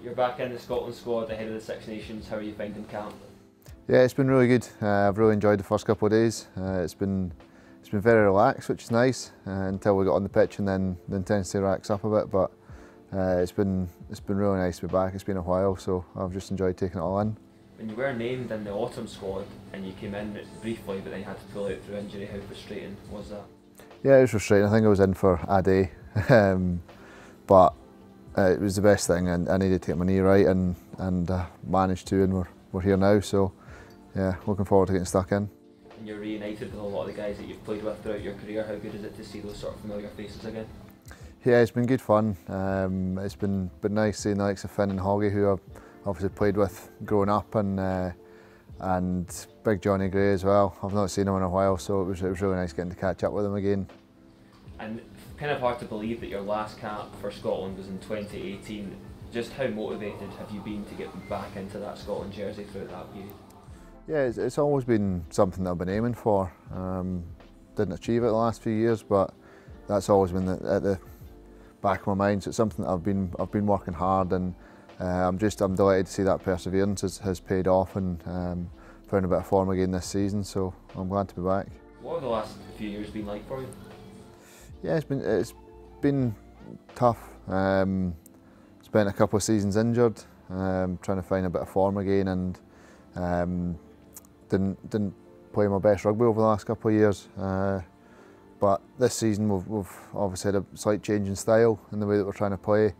You're back in the Scotland squad ahead of the Six Nations. How are you finding camp? Yeah, it's been really good. I've really enjoyed the first couple of days. It's been very relaxed, which is nice until we got on the pitch, and then the intensity racks up a bit. But it's been really nice to be back. It's been a while, so I've just enjoyed taking it all in. When you were named in the autumn squad and you came in briefly, but then you had to pull out through injury, how frustrating was that? Yeah, it was frustrating. I think I was in for a day, but it was the best thing, and I needed to get my knee right, and managed to, and we're here now. So yeah, looking forward to getting stuck in. And you're reunited with a lot of the guys that you've played with throughout your career. How good is it to see those sort of familiar faces again? Yeah, it's been good fun. It's been nice seeing the likes of Finn and Hogg, who I've obviously played with growing up, and Big Johnny Gray as well. I've not seen him in a while, so it was really nice getting to catch up with him again. And kind of hard to believe that your last cap for Scotland was in 2018. Just how motivated have you been to get back into that Scotland jersey throughout that period? Yeah, it's always been something that I've been aiming for. Didn't achieve it the last few years, but that's always been at the back of my mind. So it's something that I've been working hard, and I'm delighted to see that perseverance has paid off, and found a bit of form again this season. So I'm glad to be back. What have the last few years been like for you? Yeah, it's been tough. Spent a couple of seasons injured, trying to find a bit of form again, and didn't play my best rugby over the last couple of years. But this season we've obviously had a slight change in style in the way that we're trying to play.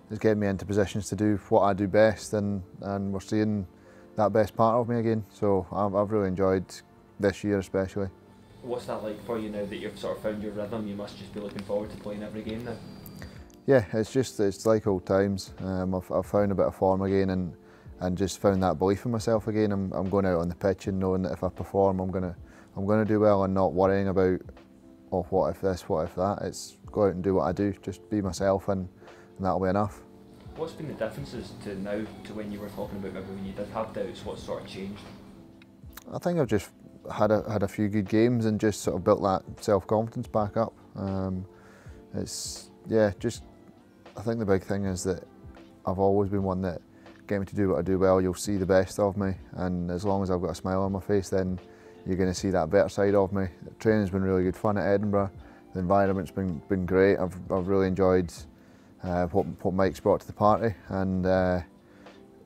It's getting me into positions to do what I do best, and we're seeing that best part of me again. So I've really enjoyed this year especially. What's that like for you now that you've sort of found your rhythm? You must just be looking forward to playing every game now. Yeah, it's like old times. I've found a bit of form again, and just found that belief in myself again. I'm going out on the pitch and knowing that if I perform, I'm gonna do well, and not worrying about, oh, what if this, what if that. It's go out and do what I do, just be myself, and that'll be enough. What's been the differences to now to when you were talking about maybe when you did have doubts? What sort of changed? I think I've just had a few good games and just sort of built that self-confidence back up. I think the big thing is that I've always been one that get me to do what I do well. You'll see the best of me, and as long as I've got a smile on my face, then you're going to see that better side of me. The training's been really good fun at Edinburgh. The environment's been great. I've really enjoyed what Mike's brought to the party, and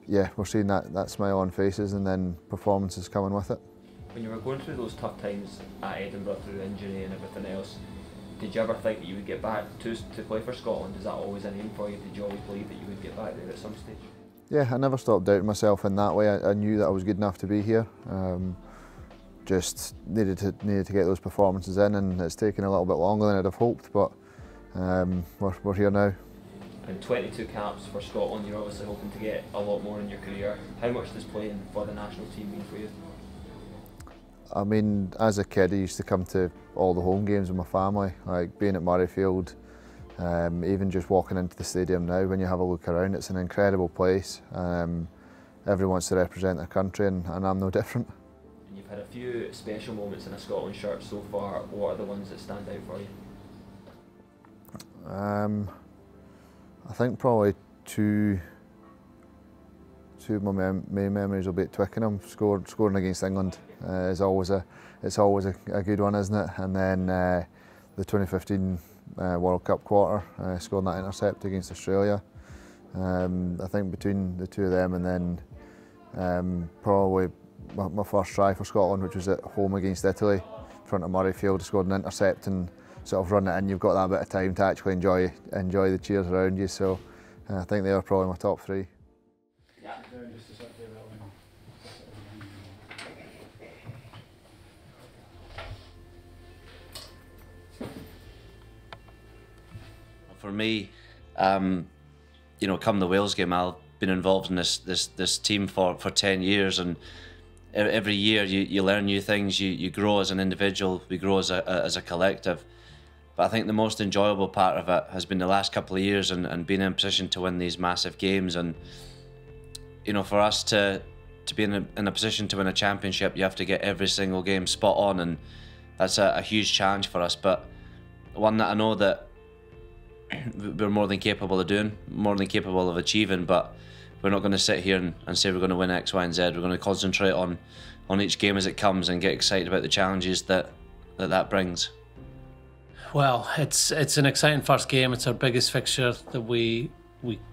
yeah, we're seeing that smile on faces, and then performances coming with it. When you were going through those tough times at Edinburgh through injury and everything else, did you ever think that you would get back to play for Scotland? Is that always an aim for you? Did you always believe that you would get back there at some stage? Yeah, I never stopped doubting myself in that way. I knew that I was good enough to be here. Just needed to get those performances in, and it's taken a little bit longer than I'd have hoped, but we're here now. And 22 caps for Scotland, you're obviously hoping to get a lot more in your career. How much does playing for the national team mean for you? I mean, as a kid, I used to come to all the home games with my family, like being at Murrayfield, even just walking into the stadium now. When you have a look around, it's an incredible place. Everyone wants to represent their country, and I'm no different. And you've had a few special moments in a Scotland shirt so far. What are the ones that stand out for you? I think probably two few of my main memories will be at Twickenham. Scoring against England is always a good one, isn't it? And then the 2015 World Cup quarter, scoring that intercept against Australia. I think between the two of them, and then probably my first try for Scotland, which was at home against Italy, in front of Murrayfield, scored an intercept and sort of run it in. You've got that bit of time to actually enjoy the cheers around you. So I think they are probably my top three. For me, you know, come the Wales game, I've been involved in this team for 10 years, and every year you learn new things, you grow as an individual, we grow as a collective. But I think the most enjoyable part of it has been the last couple of years and being in a position to win these massive games. And you know, for us to be in a position to win a championship, you have to get every single game spot on, and that's a huge challenge for us, but one that I know that we're more than capable of doing, more than capable of achieving. But we're not going to sit here and say we're going to win X, Y and Z. We're going to concentrate on each game as it comes and get excited about the challenges that brings. Well, it's an exciting first game. It's our biggest fixture that we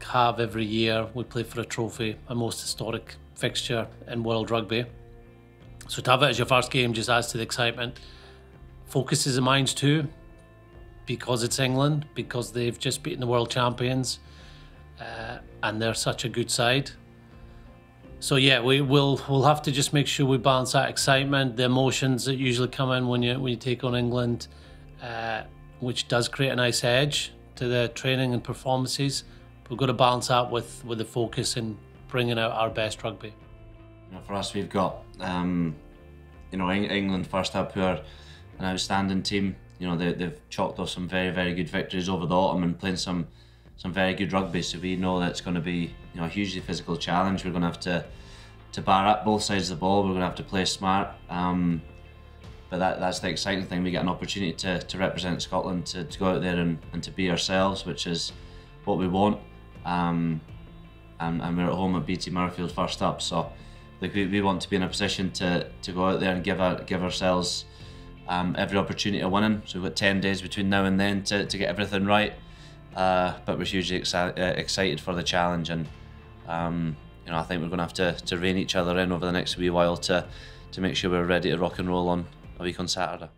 have every year. We play for a trophy, a most historic fixture in world rugby. So to have it as your first game just adds to the excitement. Focuses the minds too, because it's England, because they've just beaten the world champions, and they're such a good side. So yeah, we'll have to just make sure we balance that excitement, the emotions that usually come in when you take on England, which does create a nice edge to the training and performances. We've got to balance that with the focus and bringing out our best rugby. You know, for us, we've got you know, England first up, who are an outstanding team. You know, they've chalked off some very, very good victories over the autumn and playing some very good rugby. So we know that it's going to be, you know, a hugely physical challenge. We're going to have to bar up both sides of the ball. We're going to have to play smart. But that's the exciting thing. We get an opportunity to represent Scotland, to go out there and to be ourselves, which is what we want. And we're at home at BT Murrayfield first up. So like, we want to be in a position to go out there and give ourselves every opportunity of winning. So we've got 10 days between now and then to get everything right. But we're hugely excited for the challenge, and you know, I think we're going to have to rein each other in over the next wee while to make sure we're ready to rock and roll on a week on Saturday.